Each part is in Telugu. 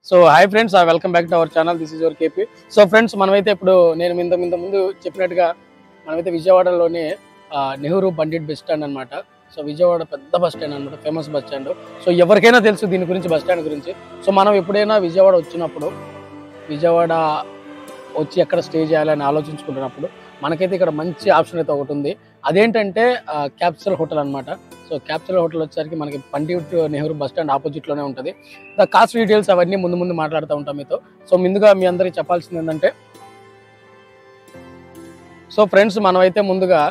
So hi friends, welcome back to our channel. This is your KP. So friends, మనమైతే ఇప్పుడు నేను ముందు చెప్పినట్టుగా మనమైతే విజయవాడలోనే నెహ్రూ పండిట్ బస్ స్టాండ్ అనమాట. సో విజయవాడ పెద్ద బస్ స్టాండ్ అనమాట, ఫేమస్ బస్ స్టాండ్. సో ఎవరికైనా తెలుసు దీని గురించి, బస్ స్టాండ్ గురించి. సో మనం ఎప్పుడైనా విజయవాడ వచ్చినప్పుడు, విజయవాడ వచ్చి ఎక్కడ స్టే చేయాలని ఆలోచించుకుంటున్నప్పుడు మనకైతే ఇక్కడ మంచి ఆప్షన్ అయితే ఒకటి ఉంది. అదేంటంటే క్యాప్సూల్ హోటల్ అనమాట. సో క్యాప్సూల్ హోటల్ వచ్చేసరికి మనకి పండిట్ నెహ్రూ బస్ స్టాండ్ ఆపోజిట్లోనే ఉంటుంది. ద కాస్ట్ డీటెయిల్స్ అవన్నీ ముందు మాట్లాడుతూ ఉంటాం మీతో. సో ముందుగా మీ అందరికీ చెప్పాల్సింది ఏంటంటే, సో ఫ్రెండ్స్, మనమైతే ముందుగా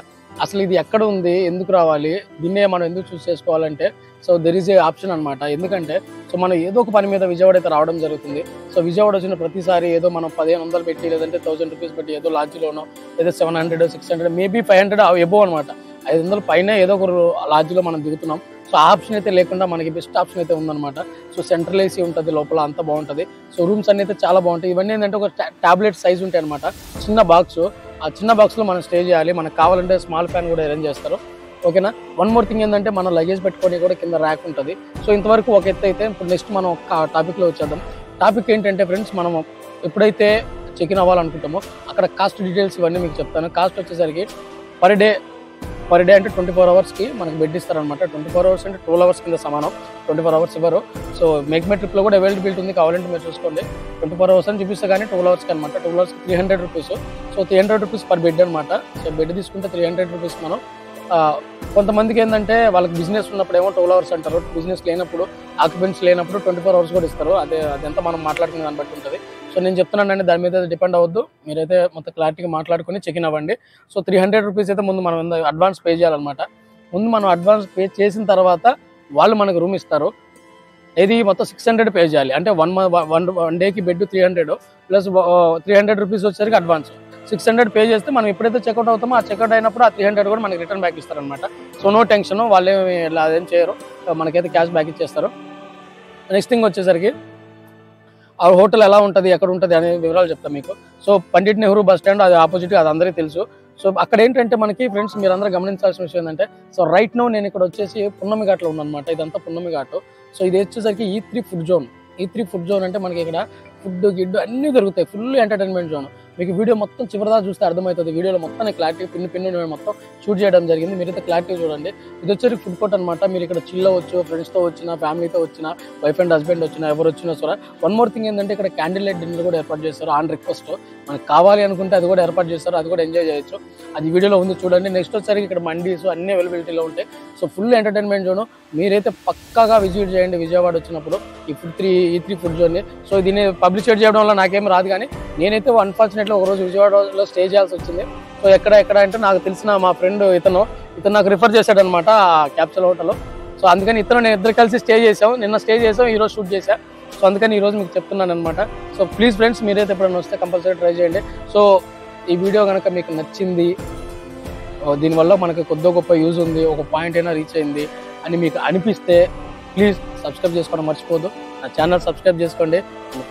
అసలు ఇది ఎక్కడ ఉంది, ఎందుకు రావాలి, దీన్నే మనం ఎందుకు చూస్ చేసుకోవాలంటే, so there is a option అనమాట. ఎందుకంటే సో మనం ఏదో ఒక పని మీద విజయవాడ అయితే రావడం జరుగుతుంది. సో విజయవాడ వచ్చిన ప్రతిసారి ఏదో మనం 1500 పెట్టి, లేదంటే 1000 రూపీస్ పెట్టి ఏదో లాడ్జ్లోనో, ఏదో 700 600 మేబీ 500 ఎబో అనమాట, 500 పైన ఏదో ఒక లాడ్జ్లో మనం దిగుతున్నాం. సో ఆ ఆప్షన్ అయితే లేకుండా మనకి బెస్ట్ ఆప్షన్ అయితే ఉందన్నమాట. సో సెంట్రల్ ఏసీ ఉంటుంది, లోపల అంతా బాగుంటుంది. సో రూమ్స్ అన్ని అయితే చాలా బాగుంటాయి. ఇవన్నీ ఏంటంటే ఒక టాబ్లెట్ సైజ్ ఉంటాయి అనమాట, చిన్న బాక్స్. ఆ చిన్న బాక్స్లో మనం స్టే చేయాలి. మనకు కావాలంటే స్మాల్ ఫ్యాన్ కూడా అరేంజ్ చేస్తారు. ఓకేనా. వన్ మోర్ థింగ్ ఏంటంటే, మన లగేజ్ పెట్టుకొని కూడా కింద ర్యాక్ ఉంటుంది. సో ఇంతవరకు ఒక ఎత్తు అయితే. ఇప్పుడు నెక్స్ట్ మనం ఒక టాపిక్లో వచ్చేద్దాం. టాపిక్ ఏంటంటే ఫ్రెండ్స్, మనం ఎప్పుడైతే చెక్ ఇన్ అవ్వాలనుకుంటామో అక్కడ కాస్ట్ డీటెయిల్స్ ఇవన్నీ మీకు చెప్తాను. కాస్ట్ వచ్చేసరికి పర్ డే అంటే 24 అవర్స్కి మనకు బెడ్ ఇస్తారనమాట. 24 అవర్స్ అంటే 12 అవర్స్ కింద సమానం. 24 అవర్స్ ఇవ్వరు. సో మైమే ట్రిప్లో కూడా అవైలబిలిటీ ఉంది, కావాలంటే మీరు చూసుకోండి. 24 అవర్స్ అని చూపిస్తే కానీ 12 అవర్స్కి అనమాట. 12 అవర్స్కి 300 rupees. So 300 rupees per bed అనమాట. సో బెడ్ తీసుకుంటే 300 రూపీస్. మనం కొంతమందికి ఏంటంటే వాళ్ళకి బిజినెస్ ఉన్నప్పుడు ఏమో 12 అవర్స్ అంటారు, బిజినెస్ లేనప్పుడు, ఆక్యుపెన్స్ లేనప్పుడు 24 అవర్స్ కూడా ఇస్తారు. అదంతా మనం మాట్లాడుకునే దాన్ని బట్టి ఉంటుంది. సో నేను చెప్తున్నానండి, దాని మీద డిపెండ్ అవ్వద్దు. మీరైతే మొత్తం క్లారిటీగా మాట్లాడుకుని చెక్ ఇన్ అవ్వండి. సో 300 రూపీస్ అయితే ముందు మనం అడ్వాన్స్ పే చేయాలన్నమాట. ముందు మనం అడ్వాన్స్ పే చేసిన తర్వాత వాళ్ళు మనకు రూమ్ ఇస్తారు. ఇది మొత్తం 600 పే చేయాలి. అంటే వన్ డేకి బెడ్ 300 ప్లస్ 300 రూపీస్ వచ్చేసరికి అడ్వాన్స్. 600 పే చేస్తే మనం ఎప్పుడైతే చెక్అవుట్ అవుతామో, ఆ చెక్అవుట్ అయినప్పుడు ఆ 300 కూడా మనకి రిటర్న్ బ్యాక్ ఇస్తారనమాట. సో నో టెన్షన్, వాళ్ళు అదేం చేయరు, మనకైతే క్యాష్ బ్యాక్ ఇచ్చేస్తారు. నెక్స్ట్ థింగ్ వచ్చేసరికి ఆ హోటల్ ఎలా ఉంటుంది, ఎక్కడ ఉంటుంది అనే వివరాలు చెప్తాను మీకు. So Pandit Nehru bus stand, అది ఆపోజిట్, అది అందరికీ తెలుసు. సో అక్కడ ఏంటంటే మనకి ఫ్రెండ్స్, మీరు అందరూ గమనించాల్సిన విషయం ఏంటంటే, సో రైట్ నో నేను ఇక్కడ వచ్చేసి పున్నమి ఘాట్లో ఉన్నానమాట. ఇదంతా పున్నమి ఘాటు. సో ఇది వచ్చేసరికి E3 food zone. E3 food zone అంటే మనకి ఇక్కడ ఫుడ్ గిడ్డు అన్నీ దొరుకుతాయి. Full entertainment zone. మీకు వీడియో మొత్తం చివరిదా చూస్తే అర్థమవుతుంది. వీడియోలో మొత్తం క్లారిటీ పిన్ను మొత్తం షూట్ చేయడం జరిగింది. మీరైతే క్లారిటీ చూడండి. ఇది వచ్చేసి ఫుడ్ కోర్ట్ అనమాట. మీరు ఇక్కడ చిల్ అవ్వచ్చు, ఫ్రెండ్స్తో వచ్చినా, ఫ్యామిలీతో వచ్చినా, వైఫ్ అండ్ హస్బెండ్ వచ్చినా, ఎవరు వచ్చినా సరే. వన్ మోర్ థింగ్ ఏంటంటే, ఇక్కడ క్యాండిల్ లైట్ డిన్నర్ కూడా ఏర్పాటు చేస్తారు ఆన్ రిక్వెస్ట్. మనకు కావాలి అనుకుంటే అది కూడా ఏర్పాటు చేస్తారు, అది కూడా ఎంజాయ్ చేయొచ్చు. అది వీడియోలో ఉంది, చూడండి. నెక్స్ట్ వచ్చేసరికి ఇక్కడ మండీస్ అన్ని అవైలబిలిటీలో ఉంటాయి. So full entertainment zone. మీరైతే పక్కాగా విజిట్ చేయండి విజయవాడ వచ్చినప్పుడు ఈ3 ఫుడ్ జోన్ని. సో దీన్ని పబ్లిసిటీ చేయడం వల్ల నాకేం రాదు, కానీ నేనైతే అన్ఫార్చునేట్లీ ఒకరోజు విజయవాడలో స్టే చేయాల్సి వచ్చింది. సో ఎక్కడ అంటే, నాకు తెలిసిన మా ఫ్రెండ్ ఇతను నాకు రిఫర్ చేశాడనమాట క్యాప్సూల్ హోటల్. సో అందుకని నేను ఇద్దరు కలిసి స్టే చేసాం. నిన్న స్టే చేసాం, ఈరోజు షూట్ చేశాను. సో అందుకని ఈరోజు మీకు చెప్తున్నాను అనమాట. సో ప్లీజ్ ఫ్రెండ్స్, మీరైతే ఎప్పుడైనా వస్తే కంపల్సరీ ట్రై చేయండి. సో ఈ వీడియో కనుక మీకు నచ్చింది, దీనివల్ల మనకి కొద్ది గొప్ప యూజ్ ఉంది, ఒక పాయింట్ అయినా రీచ్ అయింది అని మీకు అనిపిస్తే ప్లీజ్ సబ్స్క్రైబ్ చేసుకోవడం మర్చిపోద్దు. నా ఛానల్ సబ్స్క్రైబ్ చేసుకోండి,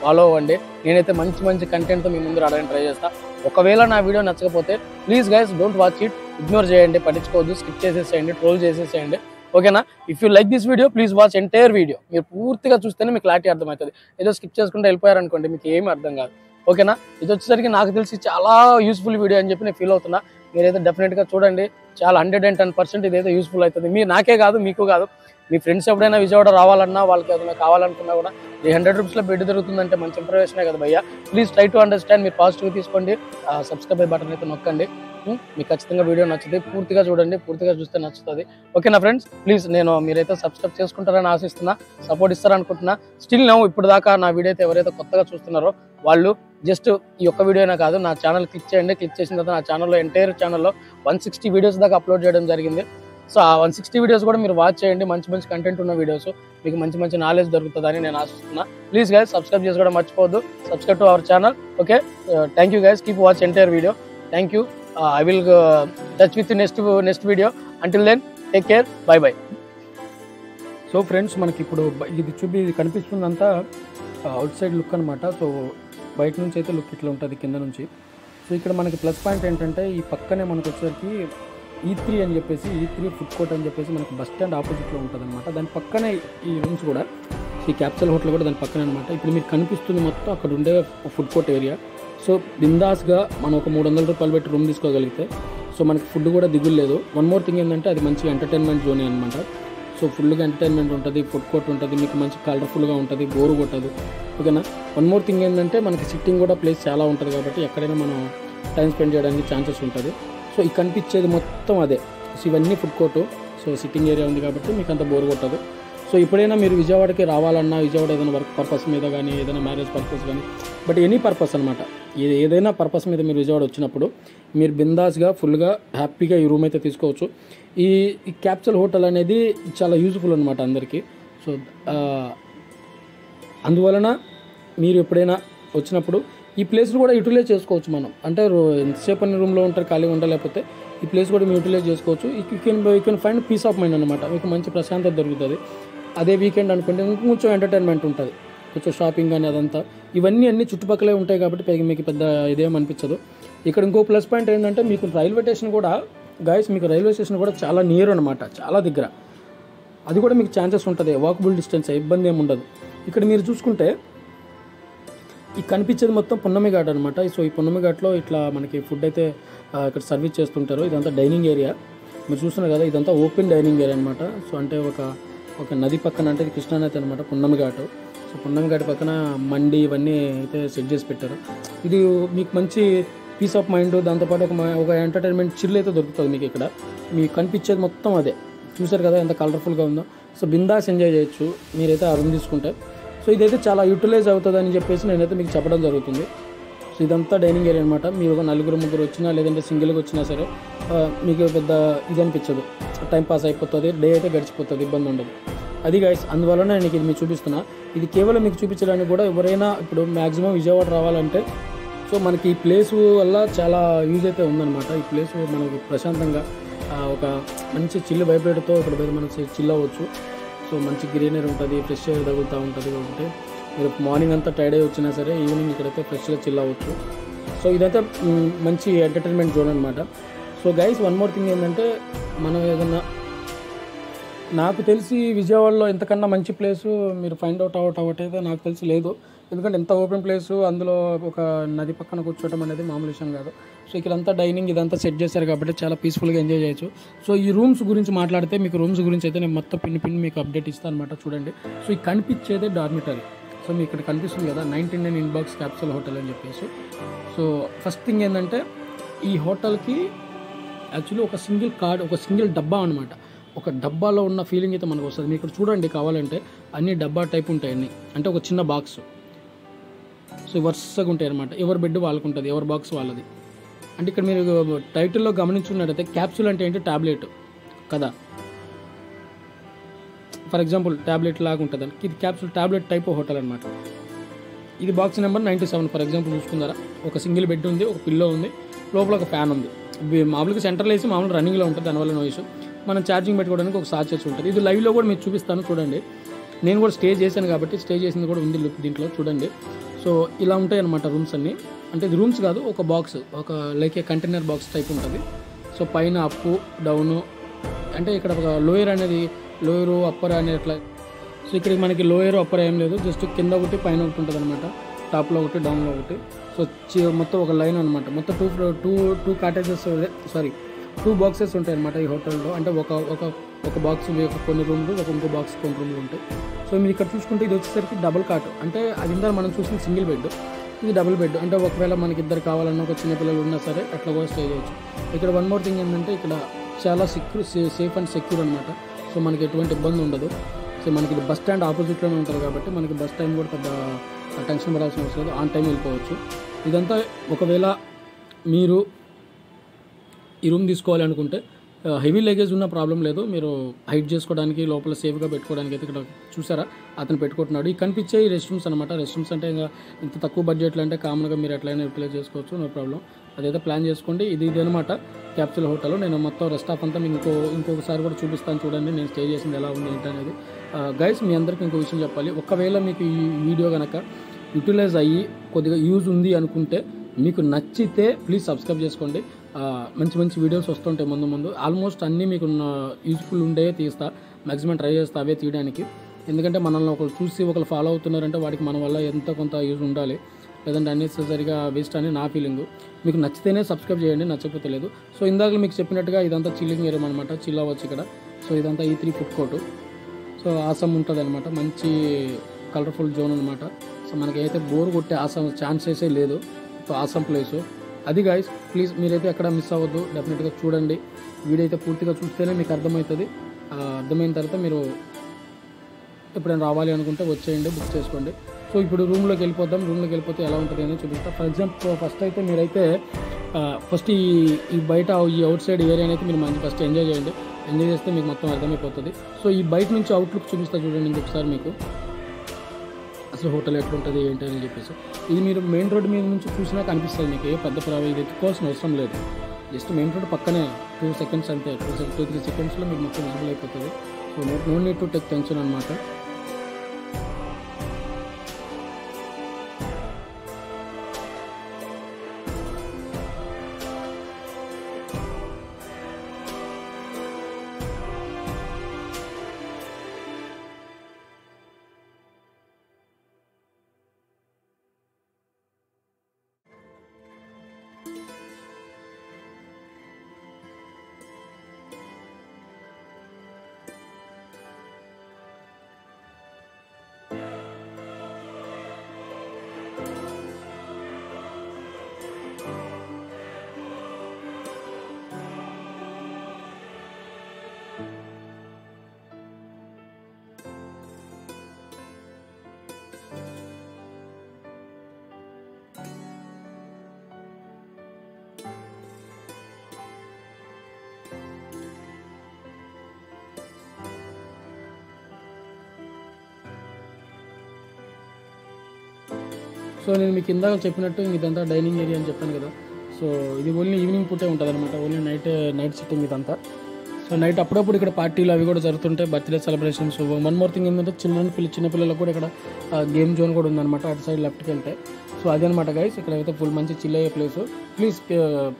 ఫాలో అవ్వండి. నేనైతే మంచి కంటెంట్తో మీ ముందు రావడానికి ట్రై చేస్తాను. ఒకవేళ నా వీడియో నచ్చకపోతే please guys don't watch it, ignore చేయండి, పట్టించుకోవద్దు, స్కిప్ చేసేసేయండి, ట్రోల్ చేసేసేయండి. ఓకేనా. If you like this video please watch entire video. మీరు పూర్తిగా చూస్తేనే మీకు క్లారిటీ అర్థమవుతుంది. ఏదో స్కిప్ చేసుకుంటే వెళ్ళిపోయారనుకోండి, మీకు ఏమీ అర్థం కాదు. ఓకేనా. ఇది వచ్చేసరికి నాకు తెలిసి చాలా యూస్ఫుల్ వీడియో అని చెప్పి నేను ఫీల్ అవుతున్నా. మీరైతే డెఫినెట్గా చూడండి. చాలా 110% ఇదైతే యూస్ఫుల్ అవుతుంది. నాకే కాదు, మీకు కాదు. మీ ఫ్రెండ్స్ ఎప్పుడైనా విజయవాడ రావాలన్నా, వాళ్ళకి ఏదైనా కావాలనుకున్నా కూడా 300 రూపీస్లో బెడ్ దొరుకుతుందంటే మంచి ఇన్ఫర్మేషనే కదా భయ్యా. Please try to understand. మీరు పాజిటివ్గా తీసుకోండి. సబ్స్క్రైబ్ బటన్ అయితే నొక్కండి. మీకు ఖచ్చితంగా వీడియో నచ్చుతుంది. పూర్తిగా చూడండి, పూర్తిగా చూస్తే నచ్చుతుంది. ఓకేనా ఫ్రెండ్స్. ప్లీజ్ మీరైతే సబ్స్క్రైబ్ చేసుకుంటారని ఆశిస్తున్నా, సపోర్ట్ ఇస్తారనుకుంటున్నా. స్టిల్ ఇప్పుడు దాకా నా వీడియో అయితే ఎవరైతే కొత్తగా చూస్తున్నారో వాళ్ళు జస్ట్ ఈ ఒక్క వీడియో అయినా కాదు, నా ఛానల్ క్లిక్ చేయండి. క్లిక్ చేసిన తర్వాత నా ఛానల్లో ఎంటైర్ ఛానల్లో 160 వీడియోస్ దాకా అప్లోడ్ చేయడం జరిగింది. సో ఆ 160 వీడియోస్ కూడా మీరు వాచ్ చేయండి. మంచి కంటెంట్ ఉన్న వీడియోస్, మీకు మంచి నాలెడ్జ్ దొరుకుతుందని నేను ఆశిస్తున్నా. ప్లీజ్ గైస్ సబ్స్క్రైబ్ చేసుకోవడం మర్చిపోవద్దు. Subscribe to our channel. Okay, thank you guys. Keep watch entire video. Thank you. I will touch with you next video. Until then, take care. Bye. So friends, మనకి ఇప్పుడు ఇది కనిపిస్తుందంతా అవుట్ సైడ్ లుక్ అనమాట. సో బయట నుంచి అయితే లుక్ ఇట్లా ఉంటుంది, కింద నుంచి. సో ఇక్కడ మనకి ప్లస్ పాయింట్ ఏంటంటే, ఈ పక్కనే మనకు వచ్చేసరికి E3 అని చెప్పేసి, E3 ఫుడ్ కోర్ట్ అని చెప్పేసి మనకి బస్ స్టాండ్ ఆపోజిట్లో ఉంటుంది అనమాట. దాని పక్కనే ఈ రూమ్స్ కూడా ఈ క్యాప్సూల్ హోటల్ కూడా దాని పక్కన అనమాట. ఇప్పుడు మీకు కనిపిస్తుంది మొత్తం అక్కడ ఉండే ఫుడ్ కోర్ట్ ఏరియా. సో బిందాస్గా మనం ఒక 300 రూపాయలు పెట్టి రూమ్ తీసుకోగలిగితే సో మనకి ఫుడ్ కూడా దిగులు లేదు. వన్ మోర్ థింగ్ ఏంటంటే అది మంచి ఎంటర్టైన్మెంట్ జోన్ అనమాట. సో ఫుల్గా ఎంటర్టైన్మెంట్ ఉంటుంది, ఫుడ్ కోర్ట్ ఉంటుంది, మీకు మంచి కలర్ఫుల్గా ఉంటుంది, బోరు కొట్టదు. ఓకేనా. వన్ మోర్ థింగ్ ఏంటంటే మనకి సిట్టింగ్ కూడా ప్లేస్ చాలా ఉంటుంది కాబట్టి ఎక్కడైనా మనం టైం స్పెండ్ చేయడానికి ఛాన్సెస్ ఉంటుంది. సో ఈ కనిపించేది మొత్తం అదే. సో ఇవన్నీ food court. So sitting area ఉంది కాబట్టి మీకు అంత బోర్ కొట్టదు. సో ఎప్పుడైనా మీరు విజయవాడకి రావాలన్నా, విజయవాడ ఏదైనా వర్క్ పర్పస్ మీద కానీ, ఏదైనా మ్యారేజ్ పర్పస్ కానీ, బట్ ఎనీ పర్పస్ అనమాట, ఏదైనా పర్పస్ మీద మీరు విజయవాడ వచ్చినప్పుడు మీరు బిందాస్గా ఫుల్గా హ్యాపీగా ఈ రూమ్ అయితే తీసుకోవచ్చు. ఈ క్యాప్సూల్ హోటల్ అనేది చాలా యూజ్ఫుల్ అనమాట అందరికీ. సో అందువలన మీరు ఎప్పుడైనా వచ్చినప్పుడు ఈ ప్లేస్ను కూడా యూటిలైజ్ చేసుకోవచ్చు. మనం అంటే ఎంతసేపు అన్ని రూమ్లో ఉంటారు, ఖాళీగా ఉండలేకపోతే ఈ ప్లేస్ కూడా మీరు యూటిలైజ్ చేసుకోవచ్చు. You can find piece of mind అనమాట. మీకు మంచి ప్రశాంతత దొరుకుతుంది. అదే వీకెండ్ అనుకుంటే ఇంకొంచెం ఎంటర్టైన్మెంట్ ఉంటుంది, కొంచెం షాపింగ్ కానీ అదంతా. ఇవన్నీ చుట్టుపక్కలే ఉంటాయి కాబట్టి మీకు పెద్ద ఇదేం అనిపించదు. ఇక్కడ ఇంకో ప్లస్ పాయింట్ ఏంటంటే మీకు రైల్వే స్టేషన్ కూడా మీకు రైల్వే స్టేషన్ కూడా చాలా నియర్ అనమాట, చాలా దగ్గర. అది కూడా మీకు ఛాన్సెస్ ఉంటుంది, వాకబుల్ డిస్టెన్స్, ఇబ్బంది ఏమి ఉండదు. ఇక్కడ మీరు చూసుకుంటే ఈ కనిపించేది మొత్తం పున్నమి ఘాట్ అనమాట. సో ఈ పున్నమి ఘాట్లో ఇట్లా మనకి ఫుడ్ అయితే ఇక్కడ సర్వీస్ చేస్తుంటారు. ఇదంతా డైనింగ్ ఏరియా మీరు చూస్తున్నారు కదా, ఇదంతా ఓపెన్ డైనింగ్ ఏరియా అనమాట. సో అంటే ఒక నది పక్కన, అంటే ఇది కృష్ణానది అనమాట, పున్నమి ఘాటు. సో పున్నమి ఘాట్ పక్కన మండి ఇవన్నీ అయితే సెట్ చేసి పెట్టారు. ఇది మీకు మంచి పీస్ ఆఫ్ మైండ్, దాంతోపాటు ఒక ఎంటర్టైన్మెంట్ చిల్ అయితే దొరుకుతుంది మీకు ఇక్కడ. మీకు కనిపించేది మొత్తం అదే. చూసారు కదా ఎంత కలర్ఫుల్గా ఉందో. సో బిందాస్ ఎంజాయ్ చేయొచ్చు మీరైతే ఆ రూమ్ తీసుకుంటే. సో ఇదైతే చాలా యూటిలైజ్ అవుతుంది అని చెప్పేసి నేనైతే మీకు చెప్పడం జరుగుతుంది. సో ఇదంతా డైనింగ్ ఏరియా అనమాట. మీరు ఒక 4-3 వచ్చినా లేదంటే సింగిల్గా వచ్చినా సరే మీకు పెద్ద ఇది అనిపించదు, టైం పాస్ అయిపోతుంది, డే అయితే గడిచిపోతుంది, ఇబ్బంది ఉండదు. అది గైస్, అందువలన నేను ఇది మీకు చూపిస్తున్నా. ఇది కేవలం మీకు చూపించడానికి కూడా ఎవరైనా ఇప్పుడు మ్యాక్సిమం విజయవాడ రావాలంటే సో మనకి ఈ ప్లేస్ వల్ల చాలా యూజ్ అయితే ఉందన్నమాట. ఈ ప్లేస్ మనకు ప్రశాంతంగా ఒక మంచి చిల్లు వైబ్రేట్తో ఇక్కడ మనం చిల్ అవ్వచ్చు. సో మంచి గ్రీనరీ ఉంటుంది, ఫ్రెష్ ఎయిర్ తగులుతూ ఉంటుంది. కాబట్టి మీరు మార్నింగ్ అంతా టైర్డ్ అయ్యి వచ్చినా సరే ఈవినింగ్ ఇక్కడైతే ఫ్రెష్గా చిల్ అవ్వచ్చు. సో ఇదైతే మంచి ఎంటర్టైన్మెంట్ జోన్ అనమాట. So guys, one more thing ఏంటంటే మనం ఏదన్నా, నాకు తెలిసి విజయవాడలో ఎంతకన్నా మంచి ప్లేసు మీరు ఫైండ్ అవుట్ అయితే నాకు తెలిసి లేదు. ఎందుకంటే ఎంత ఓపెన్ ప్లేసు, అందులో ఒక నది పక్కన కూర్చోవడం అనేది మామూలు విషయం కాదు. సో ఇక్కడంతా డైనింగ్ ఇదంతా సెట్ చేశారు కాబట్టి చాలా పీస్ఫుల్గా ఎంజాయ్ చేయొచ్చు. సో ఈ రూమ్స్ గురించి మాట్లాడితే మీకు రూమ్స్ గురించి అయితే నేను మొత్తం పిన్ని మీకు అప్డేట్ ఇస్తాను అనమాట. చూడండి, సో ఈ కనిపించేదే డార్మిటరీ. సో మీకు ఇక్కడ కనిపిస్తుంది కదా 99 ఇన్బాక్స్ క్యాప్సూల్ హోటల్ అని చెప్పేసి. సో ఫస్ట్ థింగ్ ఏంటంటే ఈ హోటల్కి యాక్చువల్లీ ఒక సింగిల్ డబ్బా అనమాట. ఒక డబ్బాలో ఉన్న ఫీలింగ్ అయితే మనకు వస్తుంది. మీరు ఇక్కడ చూడండి, కావాలంటే అన్ని డబ్బా టైప్ ఉంటాయి అన్నీ, అంటే ఒక చిన్న బాక్స్. సో వరుసగా ఉంటాయి అనమాట. ఎవరి బెడ్ వాళ్ళకు ఉంటుంది, ఎవరి బాక్స్ వాళ్ళది. అంటే ఇక్కడ మీరు టైటిల్లో గమనించుకున్నట్టయితే క్యాప్సూల్ అంటే ఏంటి, ట్యాబ్లెట్ కదా. ఫర్ ఎగ్జాంపుల్ ట్యాబ్లెట్ లాగా ఉంటుంది, ఇది క్యాప్సూల్ ట్యాబ్లెట్ టైప్ హోటల్ అనమాట. ఇది బాక్స్ నెంబర్ 97 ఫర్ ఎగ్జాంపుల్ చూసుకున్నారా. ఒక సింగిల్ బెడ్ ఉంది, ఒక పిల్లో ఉంది, లోపల ఒక ఫ్యాన్ ఉంది. మామూలుగా సెంటర్లో వేసి మామూలుగా రన్నింగ్లో ఉంటుంది, దానివల్ల నాయిస్. మనం ఛార్జింగ్ పెట్టుకోవడానికి ఒక సాచెస్ ఉంటుంది. ఇది లైవ్లో కూడా మీకు చూపిస్తాను చూడండి. నేను కూడా స్టే చేశాను కాబట్టి స్టే చేసింది కూడా ఉంది దీంట్లో చూడండి. సో ఇలా ఉంటాయి అన్నమాట రూమ్స్ అన్నీ. అంటే ఇది రూమ్స్ కాదు, ఒక బాక్స్, ఒక like a container box type ఉంటుంది. సో పైన అప్ డౌను, అంటే ఇక్కడ ఒక లోయరు అప్పర్ అనేది అట్లా. సో ఇక్కడ మనకి లోయర్ అప్పర్ ఏం లేదు, జస్ట్ కింద ఒకటి పైన ఒకటి ఉంటుంది అనమాట. టాప్లో ఒకటి, డౌన్లో ఒకటి. సో మొత్తం ఒక లైన్ అనమాట. మొత్తం టూ కాటేజెస్, సారీ 2 బాక్సెస్ ఉంటాయి అనమాట ఈ హోటల్లో. అంటే ఒక బాక్స్ కొన్ని రూమ్లు, ఇంకో బాక్స్ కొన్ని రూమ్లు ఉంటాయి. సో మీరు ఇక్కడ చూసుకుంటే ఇది వచ్చేసరికి డబుల్ కాట్. అంటే అది ఇందా మనం చూసిన సింగిల్ బెడ్, ఇది డబుల్ బెడ్. అంటే ఒకవేళ మనకి ఇద్దరు కావాలన్నా, ఒక చిన్నపిల్లలు ఉన్నా సరే అట్లా కూడా స్టే చేయొచ్చు. ఇక్కడ వన్ మోర్ థింగ్ ఏంటంటే ఇక్కడ చాలా సేఫ్ అండ్ సెక్యూర్ అనమాట. సో మనకి ఎటువంటి ఇబ్బంది ఉండదు. సో మనకి ఇది బస్ స్టాండ్ ఆపోజిట్లోనే ఉంటుంది కాబట్టి మనకి బస్ టైం కూడా పెద్ద టెన్షన్ పడాల్సిన అవసరం లేదు, ఆన్ టైం వెళ్ళిపోవచ్చు. ఇదంతా ఒకవేళ మీరు ఈ రూమ్ తీసుకోవాలి అనుకుంటే హెవీ లగేజ్ ఉన్న ప్రాబ్లం లేదు. మీరు హైడ్ చేసుకోవడానికి, లోపల సేఫ్గా పెట్టుకోవడానికి అయితే ఇక్కడ చూసారా అతను పెట్టుకుంటున్నాడు. ఈ కనిపించే ఈ రెస్ట్ రూమ్స్ అనమాట. రెస్ట్ రూమ్స్ అంటే ఇంకా ఇంత తక్కువ బడ్జెట్లో అంటే కామన్గా మీరు ఎట్లయినా యూటిలైజ్ చేసుకోవచ్చు, నో ప్రాబ్లం. అదైతే ప్లాన్ చేసుకోండి. ఇది అనమాట క్యాప్సూల్ హోటల్. నేను మొత్తం రెస్ట్ ఆఫ్ అంతా మీకు ఇంకొకసారి కూడా చూపిస్తాను చూడండి, నేను స్టే చేసింది ఎలా ఉంది ఏంటి అనేది. గైస్, మీ అందరికీ ఇంకో విషయం చెప్పాలి. ఒకవేళ మీకు ఈ వీడియో కనుక యూటిలైజ్ అయ్యి కొద్దిగా యూజ్ ఉంది అనుకుంటే, మీకు నచ్చితే ప్లీజ్ సబ్స్క్రైబ్ చేసుకోండి. మంచి వీడియోస్ వస్తుంటాయి ముందు. ఆల్మోస్ట్ అన్నీ మీకు యూజ్ఫుల్ ఉండే తీస్తా, మ్యాక్సిమం ట్రై చేస్తా అవే తీయడానికి. ఎందుకంటే మనల్ని ఒకరు చూసి ఒకరు ఫాలో అవుతున్నారంటే వాడికి మన వల్ల ఎంత కొంత యూజ్ ఉండాలి, లేదంటే అన్నెసెసరీగా వేస్ట్ అని నా ఫీలింగ్. మీకు నచ్చితేనే సబ్స్క్రైబ్ చేయండి, నచ్చకపోతే లేదు. సో ఇందాక మీకు చెప్పినట్టుగా ఇదంతా చిల్లింగ్ ఏరియా అనమాట, చిల్ అవ్వచ్చు ఇక్కడ. సో ఇదంతా E3 food court. So awesome ఉంటుంది అనమాట, మంచి కలర్ఫుల్ జోన్ అనమాట. సో మనకైతే బోర్ కొట్టే ఛాన్సెసే లేదు. సో ఆసం ప్లేసు అది గైస్. ప్లీజ్ మీరైతే ఎక్కడ మిస్ అవ్వద్దు, డెఫినెట్గా చూడండి. వీడియో అయితే పూర్తిగా చూస్తేనే మీకు అర్థమవుతుంది. అర్థమైన తర్వాత మీరు ఎప్పుడైనా రావాలి అనుకుంటే వచ్చేయండి, బుక్ చేసుకోండి. సో ఇప్పుడు రూమ్లోకి వెళ్ళిపోద్దాం. రూమ్లోకి వెళ్ళిపోతే ఎలా ఉంటుంది అని చూపిస్తాను. ఫర్ ఎగ్జాంపుల్ ఫస్ట్ అయితే మీరైతే ఫస్ట్ ఈ బయట ఈ అవుట్ సైడ్ ఏరియాని అయితే మీరు మంచి ఫస్ట్ ఎంజాయ్ చేయండి. ఎంజాయ్ చేస్తే మీకు మొత్తం అర్థమైపోతుంది. సో ఈ బయట నుంచి అవుట్లుక్ చూపిస్తా చూడండి ఇంకొకసారి మీకు, అసలు హోటల్ ఎట్లుంటుంది ఏంటి అని చెప్పేసి. ఇది మీరు మెయిన్ రోడ్ మీద నుంచి చూసినా కనిపిస్తుంది మీకు, ఏ పెద్ద ఇది ఎత్తుకోవాల్సిన అవసరం లేదు. జస్ట్ మెయిన్ రోడ్ పక్కనే 2 సెకండ్స్ అంతే, 2-3 సెకండ్స్లో మీకు మొత్తం విజిబుల్ అయిపోతుంది. So no need to take tension అనమాట. సో నేను మీకు ఇందాక చెప్పినట్టు ఇదంతా డైనింగ్ ఏరియా అని చెప్పాను కదా. సో ఇది ఓన్లీ ఈవినింగ్ పూటే ఉంటుంది అనమాట, ఓన్లీ నైట్ సిట్టింగ్ ఇదంతా. సో నైట్ అప్పుడప్పుడు ఇక్కడ పార్టీలు అవి కూడా జరుగుతుంటాయి, birthday celebrations. One more thing ఏంటంటే చిన్నపిల్లలకు కూడా ఇక్కడ గేమ్ జోన్ కూడా ఉందన్నమాట, అటు సైడ్ లెఫ్ట్కి వెళ్తే. సో అదనమాట గైస్, ఇక్కడ అయితే ఫుల్ మంచి చిల్ అయ్యే ప్లేస్. ప్లీజ్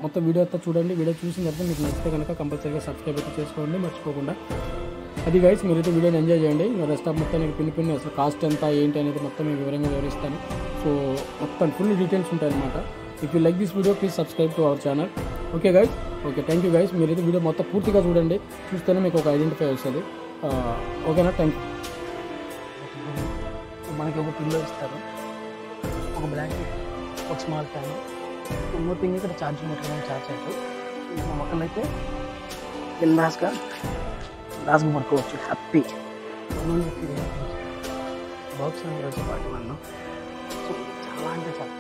మొత్తం వీడియో అంతా చూడండి. వీడియో చూసిన తర్వాత మీకు నచ్చితే కనుక కంపల్సరీగా సబ్స్క్రైబ్ అయితే చేసుకోండి మర్చిపోకుండా. అది గైస్, మీరైతే వీడియోని ఎంజాయ్ చేయండి. రెస్ట్ ఆఫ్ మొత్తం మీకు పిన్ని అసలు కాస్ట్ ఎంత ఏంటి అనేది మొత్తం మీకు వివరంగా వివరిస్తాను. సో మొత్తం ఫుల్ డీటెయిల్స్ ఉంటాయి అనమాట. If you like this video please subscribe to our channel. Okay guys, okay, thank you guys. మీరైతే వీడియో మొత్తం పూర్తిగా చూడండి, చూస్తేనే మీకు ఒక ఐడెంటిఫై వస్తుంది. ఓకేనా, థ్యాంక్ యూ. మనకి ఒక పిల్లో ఇస్తారు, ఒక బ్లాంకెట్, ఒక స్మాల్ ఫ్యాన్, మోర్ థింగ్ ఇక్కడ ఛార్జింగ్ పెట్టుకోవడానికి ఛార్జ్ అవుతుంది. మా మొక్కలు అయితే బిందాస్గా పడుకోవచ్చు, హ్యాపీ. బాక్స్ రోజు పాటు నన్ను సో చాలా అంటే చాలా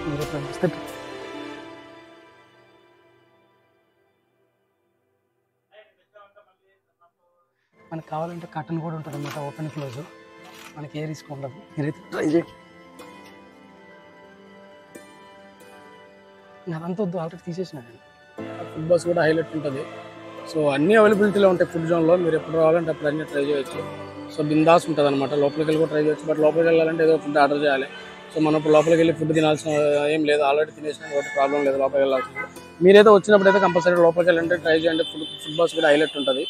మీరు ఇస్తే మనకు కావాలంటే కర్టన్ కూడా ఉంటుంది అన్నమాట, ఓపెన్ క్లోజ్, మనకి ఏ రిస్క్ ఉండదు. మీరైతే ట్రై చేయండి. అదంతా వద్దు, ఆల్రెడీ తీసేసిన. ఫుడ్ బస్ కూడా హైలైట్ ఉంటుంది. సో అన్నీ అవైలబిలిటీలో ఉంటాయి ఫుడ్ జోన్లో, మీరు ఎప్పుడు రావాలంటే అప్పుడు అన్నీ ట్రై చేయొచ్చు. సో బిందాస్ ఉంటుంది అనమాట, లోపలికి వెళ్ళి కూడా ట్రై చేయొచ్చు. బట్ లోపలికి వెళ్ళాలంటే ఏదో ఫుడ్ ఆర్డర్ చేయాలి. సో మనం ఇప్పుడు లోపలికి వెళ్ళి ఫుడ్ తినాల్సిన ఏం లేదు, ఆల్రెడీ తినేసిన కాబట్టి ప్రాబ్లం లేదు లోపలికి వెళ్ళాల్సింది. మీరైతే వచ్చినప్పుడు అయితే కంపల్సరీ లోపలికి వెళ్ళాలంటే ట్రై చేయండి. ఫుడ్ బస్ కూడా హైలైట్ ఉంటుంది.